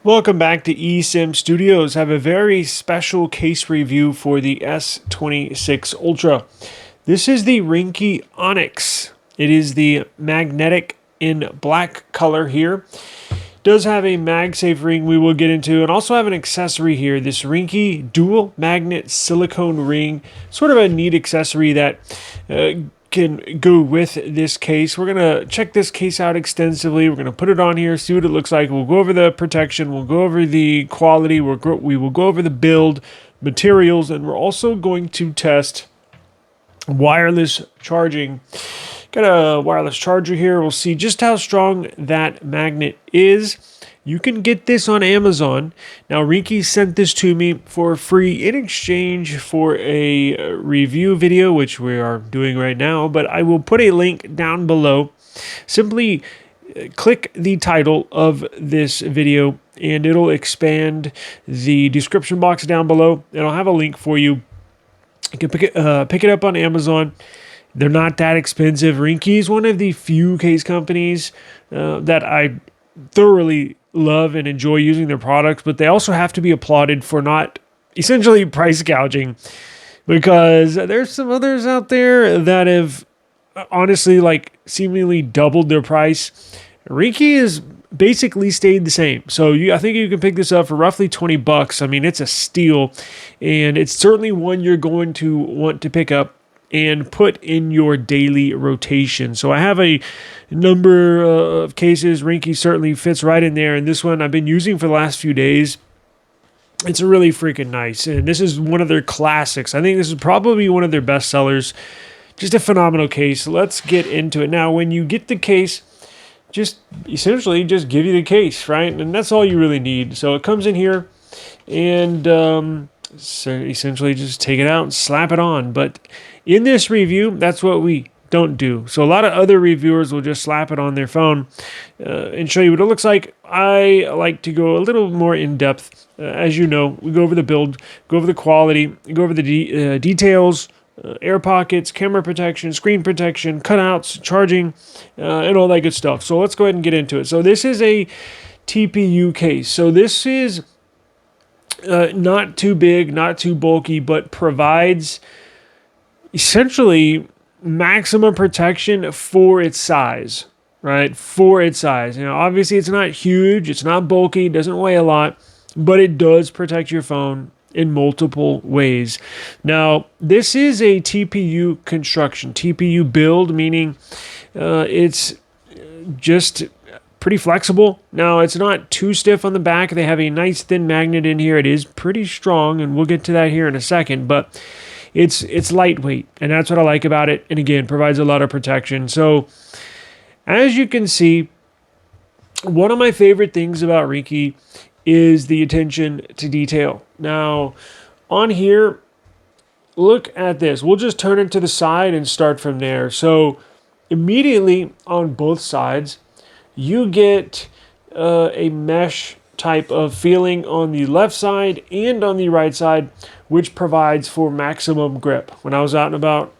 Welcome back to eSIMstudios. I have a very special case review for the S26 Ultra. This is the Ringke Onyx. It is the magnetic in black color here. It does have a MagSafe ring we will get into, and also have an accessory here, this Ringke dual magnet silicone ring. Sort of a neat accessory that can go with this case. We're going to check this case out extensively. We're going to put it on here, see what it looks like. We'll go over the protection. We'll go over the quality. We will go over the build materials, and we're also going to test wireless charging. Got a wireless charger here. We'll see just how strong that magnet is. You can get this on Amazon. Now, Ringke sent this to me for free in exchange for a review video, which we are doing right now, but I will put a link down below. Simply click the title of this video, and it'll expand the description box down below, and I'll have a link for you. You can pick it up on Amazon. They're not that expensive. Ringke is one of the few case companies that I thoroughly love and enjoy using their products, but they also have to be applauded for not essentially price gouging, because there's some others out there that have honestly seemingly doubled their price. Ringke has basically stayed the same. So I think you can pick this up for roughly 20 bucks. I mean, it's a steal, and it's certainly one you're going to want to pick up and put in your daily rotation. So I have a number of cases. Ringke certainly fits right in there, and this one I've been using for the last few days. It's really freaking nice, and this is one of their classics. I think this is probably one of their best sellers. Just a phenomenal case. Let's get into it. Now, when you get the case, essentially just give you the case, right? And that's all you really need. So it comes in here, and so essentially just take it out and slap it on. But in this review, that's what we don't do. So a lot of other reviewers will just slap it on their phone and show you what it looks like. I like to go a little more in depth. As you know, we go over the build, go over the quality, go over the details, air pockets, camera protection, screen protection, cutouts, charging, and all that good stuff. So let's go ahead and get into it. So this is a TPU case. So this is not too big, not too bulky, but provides essentially maximum protection for its size, right? For its size. You know, obviously it's not huge, it's not bulky, it doesn't weigh a lot, but it does protect your phone in multiple ways. Now, this is a TPU construction, TPU build, meaning it's just pretty flexible. Now, it's not too stiff on the back. They have a nice thin magnet in here. It is pretty strong, and we'll get to that here in a second, but it's lightweight, and that's what I like about it. And again, provides a lot of protection. So as you can see, one of my favorite things about Ringke is the attention to detail. Now, on here, look at this. We'll just turn it to the side and start from there. So immediately on both sides, you get a mesh type of feeling on the left side and on the right side, which provides for maximum grip. When I was out and about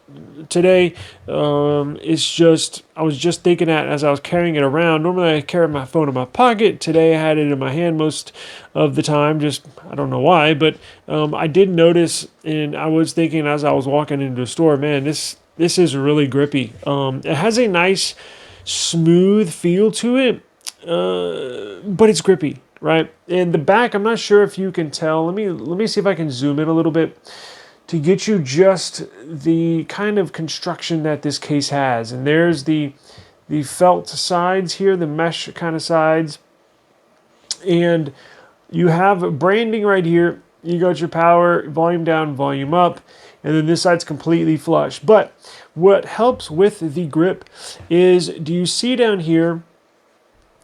today, I was just thinking that as I was carrying it around. Normally I carry my phone in my pocket. Today I had it in my hand most of the time. Just, I don't know why, but I did notice, and I was thinking as I was walking into the store, man, this is really grippy. It has a nice smooth feel to it, but it's grippy, right? And the back, I'm not sure if you can tell. Let me see if I can zoom in a little bit to get you just the kind of construction that this case has. And there's the felt sides here, the mesh kind of sides, and you have branding right here. You got your power, volume down, volume up, and then this side's completely flush. But what helps with the grip is, do you see down here?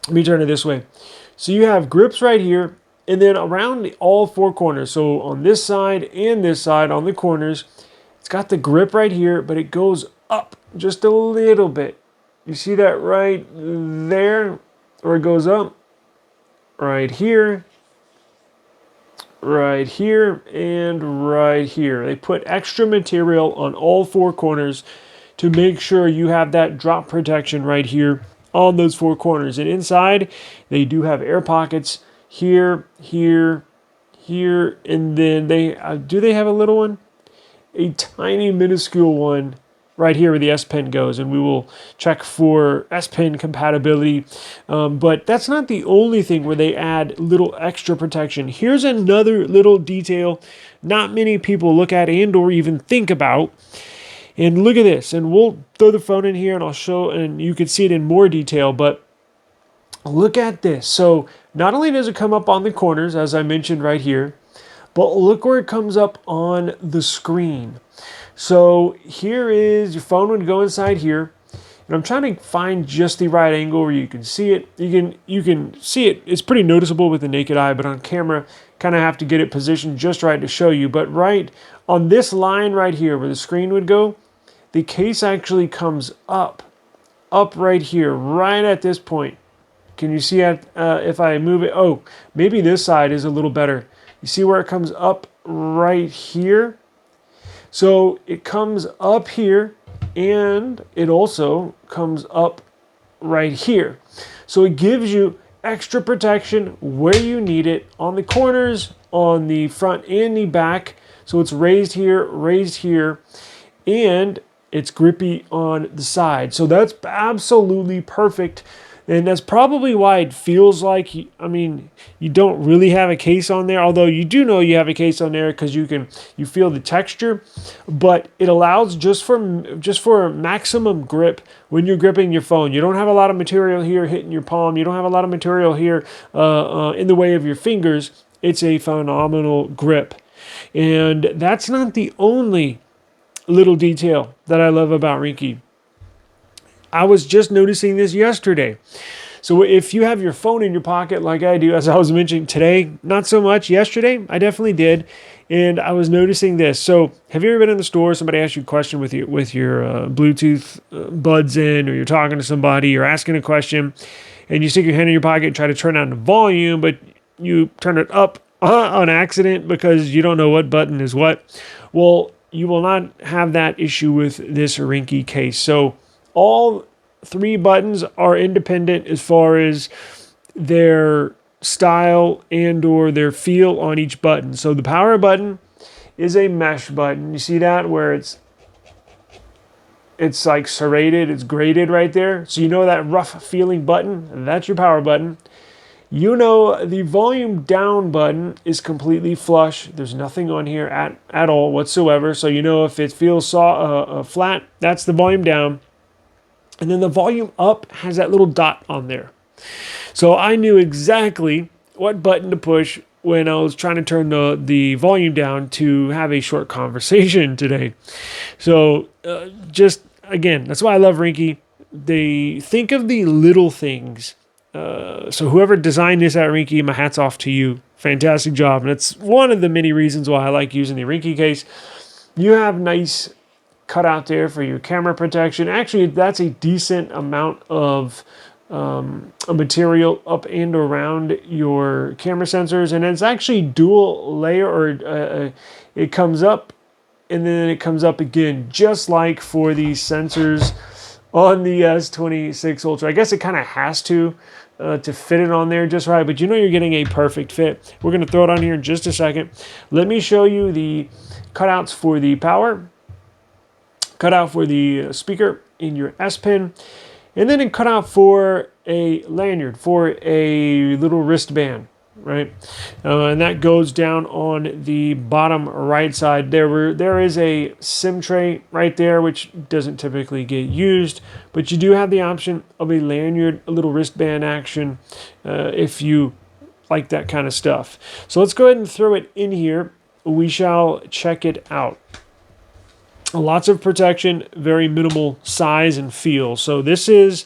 Let me turn it this way. So you have grips right here, and then around all four corners. So on this side and this side, on the corners, it's got the grip right here, but it goes up just a little bit. You see that right there? Or it goes up right here, right here, and right here. They put extra material on all four corners to make sure you have that drop protection right here on those four corners. And inside, they do have air pockets here, here, here, and then they do they have a little one? A tiny minuscule one right here where the S Pen goes, and we will check for S Pen compatibility. But that's not the only thing where they add little extra protection. Here's another little detail not many people look at and or even think about. And look at this, and we'll throw the phone in here and I'll show, and you can see it in more detail, but look at this. So not only does it come up on the corners, as I mentioned right here, but look where it comes up on the screen. So here is, your phone would go inside here, and I'm trying to find just the right angle where you can see it. You can see it. It's pretty noticeable with the naked eye, but on camera, kind of have to get it positioned just right to show you. But right on this line right here where the screen would go, the case actually comes up right here, right at this point. Can you see it if I move it? Oh, maybe this side is a little better. You see where it comes up right here? So it comes up here, and it also comes up right here. So it gives you extra protection where you need it, on the corners, on the front and the back. So it's raised here, and it's grippy on the side. So that's absolutely perfect. And that's probably why it feels like, I mean, you don't really have a case on there, although you do know you have a case on there because you feel the texture, but it allows just for maximum grip when you're gripping your phone. You don't have a lot of material here hitting your palm. You don't have a lot of material here in the way of your fingers. It's a phenomenal grip. And that's not the only little detail that I love about Ringke. I was just noticing this yesterday. So if you have your phone in your pocket like I do, as I was mentioning today, not so much. Yesterday, I definitely did. And I was noticing this. So have you ever been in the store, somebody asks you a question with your Bluetooth buds in, or you're talking to somebody, you're asking a question, and you stick your hand in your pocket and try to turn down the volume, but you turn it up on accident because you don't know what button is what? Well, you will not have that issue with this Ringke case. So all three buttons are independent as far as their style and or their feel on each button. So the power button is a mesh button. You see that where it's like serrated, it's graded right there. So you know that rough feeling button, that's your power button. You know the volume down button is completely flush. There's nothing on here at all whatsoever. So you know if it feels flat, that's the volume down. And then the volume up has that little dot on there. So I knew exactly what button to push when I was trying to turn the volume down to have a short conversation today. So just, again, that's why I love Ringke. They think of the little things. So whoever designed this at Ringke, my hat's off to you. Fantastic job. And it's one of the many reasons why I like using the Ringke case. You have nice cut out there for your camera protection. Actually, that's a decent amount of a material up and around your camera sensors, and it's actually dual layer, or it comes up and then it comes up again, just like for the sensors on the S26 Ultra. I guess it kind of has to fit it on there just right, but you know you're getting a perfect fit. We're going to throw it on here in just a second. Let me show you the cutouts for the power, cutout for the speaker in your S Pen, and then a cutout for a lanyard, for a little wristband, right? And that goes down on the bottom right side. There is a SIM tray right there, which doesn't typically get used, but you do have the option of a lanyard, a little wristband action, if you like that kind of stuff. So let's go ahead and throw it in here. We shall check it out. Lots of protection, very minimal size and feel. So this is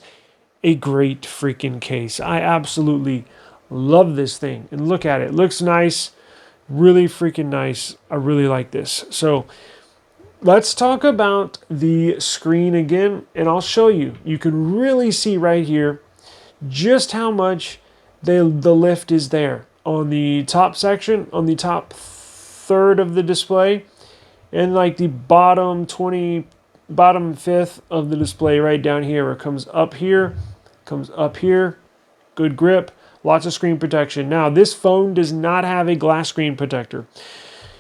a great freaking case. I absolutely love this thing. And look at it. It looks nice. Really freaking nice. I really like this. So let's talk about the screen again, and I'll show you. You can really see right here just how much the lift is there on the top section, on the top third of the display. And like the bottom fifth of the display right down here, where it comes up here, good grip. lots of screen protection. Now, this phone does not have a glass screen protector.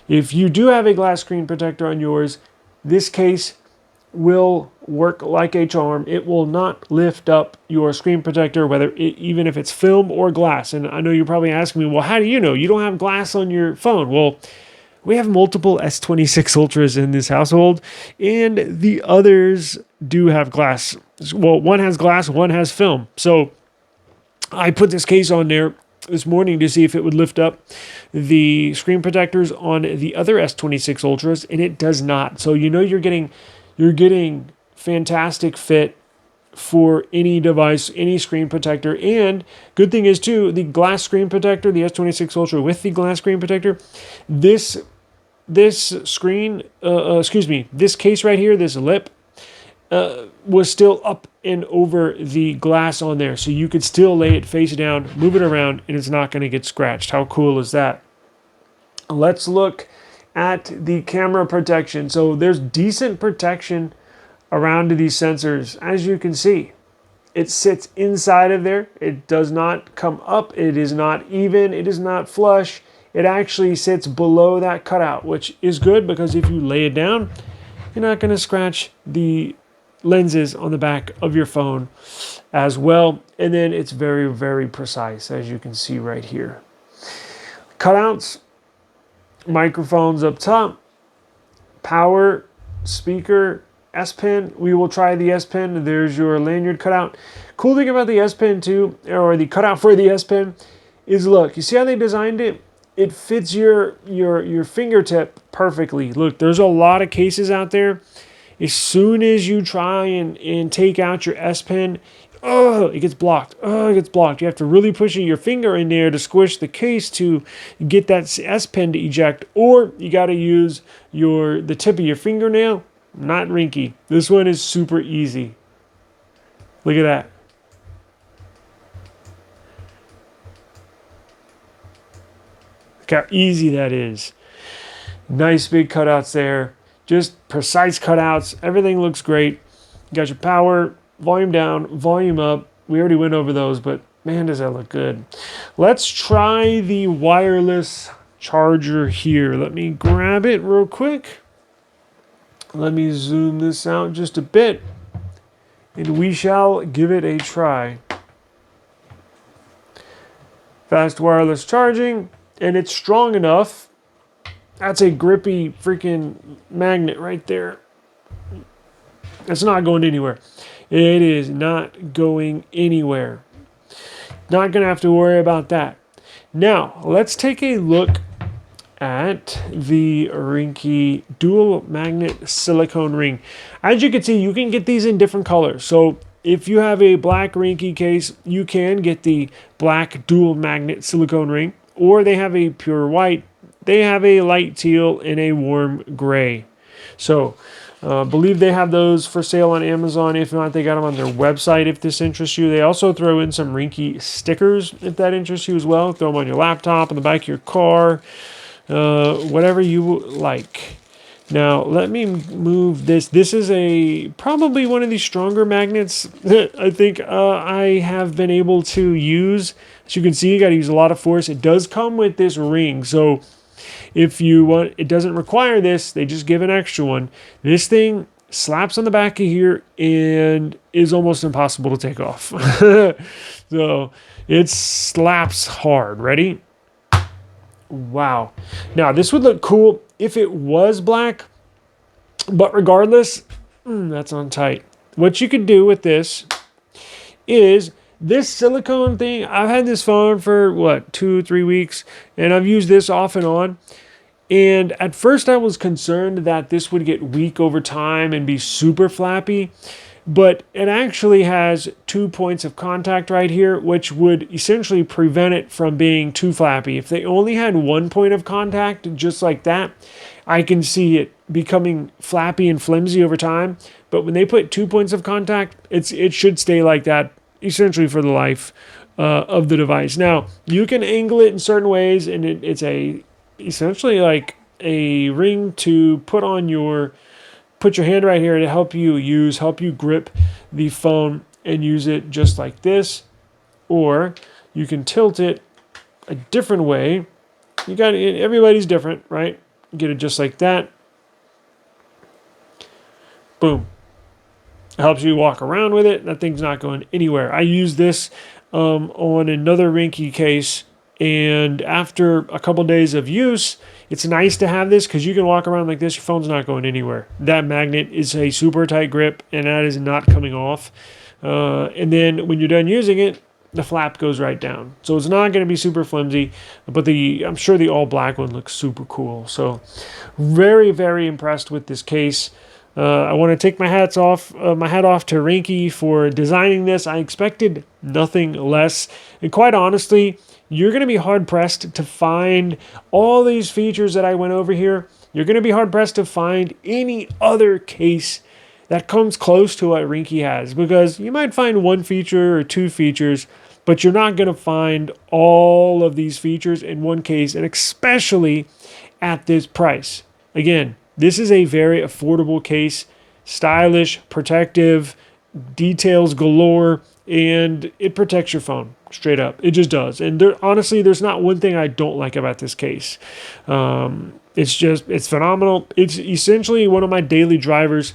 If you do have a glass screen protector on yours, this case will work like a charm. It will not lift up your screen protector, even if it's film or glass. And I know you're probably asking me, well, how do you know? You don't have glass on your phone. Well, we have multiple S26 Ultras in this household, and the others do have glass. Well, one has glass, one has film. So I put this case on there this morning to see if it would lift up the screen protectors on the other S26 Ultras, and it does not. So you know you're getting fantastic fit for any device, any screen protector. And good thing is too, the glass screen protector, the S26 Ultra with the glass screen protector, this screen, this case right here, this lip, was still up and over the glass on there. So you could still lay it face down, move it around, and it's not going to get scratched. How cool is that? Let's look at the camera protection. So there's decent protection around these sensors. As you can see, it sits inside of there. It does not come up. It is not even. It is not flush. It actually sits below that cutout, which is good because if you lay it down, you're not going to scratch the lenses on the back of your phone as well. And then it's very, very precise, as you can see right here. Cutouts, microphones up top, power, speaker, S Pen. We will try the S Pen. There's your lanyard cutout. Cool thing about the S Pen too, or the cutout for the S Pen, is look, you see how they designed it? It fits your fingertip perfectly. Look, there's a lot of cases out there. As soon as you try and take out your S Pen, it gets blocked. It gets blocked. You have to really push your finger in there to squish the case to get that S Pen to eject, or you got to use the tip of your fingernail. Not Ringke. This one is super easy. Look at that. Look how easy that is. Nice big cutouts there. Just precise cutouts. Everything looks great. You got your power, volume down, volume up. We already went over those, but man, does that look good. Let's try the wireless charger here. Let me grab it real quick. Let me zoom this out just a bit, and we shall give it a try. Fast wireless charging, and it's strong enough. That's a grippy freaking magnet right there. It's not going anywhere. It is not going anywhere. Not going to have to worry about that. Now, let's take a look at the Ringke dual magnet silicone ring. As you can see, you can get these in different colors. So if you have a black Ringke case, you can get the black dual magnet silicone ring, or they have a pure white. They have a light teal and a warm gray. So believe they have those for sale on Amazon. If not, they got them on their website if this interests you. They also throw in some Ringke stickers if that interests you as well. Throw them on your laptop, on the back of your car, whatever you like. Now, let me move this. This is probably one of the stronger magnets that I think I have been able to use. As you can see, you got to use a lot of force. It does come with this ring, so if you want, it doesn't require this. They just give an extra one. This thing slaps on the back of here and is almost impossible to take off. So it slaps hard. Ready? Wow. Now, this would look cool if it was black, but regardless, that's on tight. What you could do with this is this silicone thing. I've had this phone for 2-3 weeks, and I've used this off and on. And at first I was concerned that this would get weak over time and be super flappy, but it actually has 2 points of contact right here, which would essentially prevent it from being too flappy. If they only had 1 point of contact, just like that, I can see it becoming flappy and flimsy over time. But when they put 2 points of contact, it should stay like that essentially for the life of the device. Now, you can angle it in certain ways, and it's essentially like a ring to put your hand right here to help you grip the phone and use it just like this. Or You can tilt it a different way. You got it, everybody's different, right? You get it just like that. Boom. It helps you walk around with it. That thing's not going anywhere. I use this on another Ringke case, and after a couple days of use, it's nice to have this because you can walk around like this. Your phone's not going anywhere. That magnet is a super tight grip, and that is not coming off. And then when you're done using it, the flap goes right down. So it's not going to be super flimsy, but I'm sure the all black one looks super cool. So very, very impressed with this case. I want to take my hat off to Ringke for designing this. I expected nothing less. And quite honestly, you're going to be hard pressed to find all these features that I went over here. You're going to be hard pressed to find any other case that comes close to what Ringke has, because you might find one feature or two features, but you're not going to find all of these features in one case, and especially at this price. Again, this is a very affordable case, stylish, protective, details galore, and it protects your phone straight up. It just does. And honestly, there's not one thing I don't like about this case. It's phenomenal. It's essentially one of my daily drivers.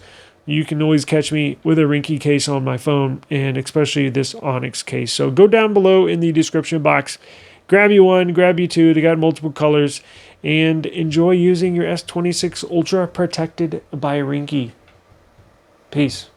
You can always catch me with a Ringke case on my phone, and especially this Onyx case. So go down below in the description box, grab you one, grab you two. They got multiple colors, and enjoy using your S26 Ultra protected by Ringke. Peace.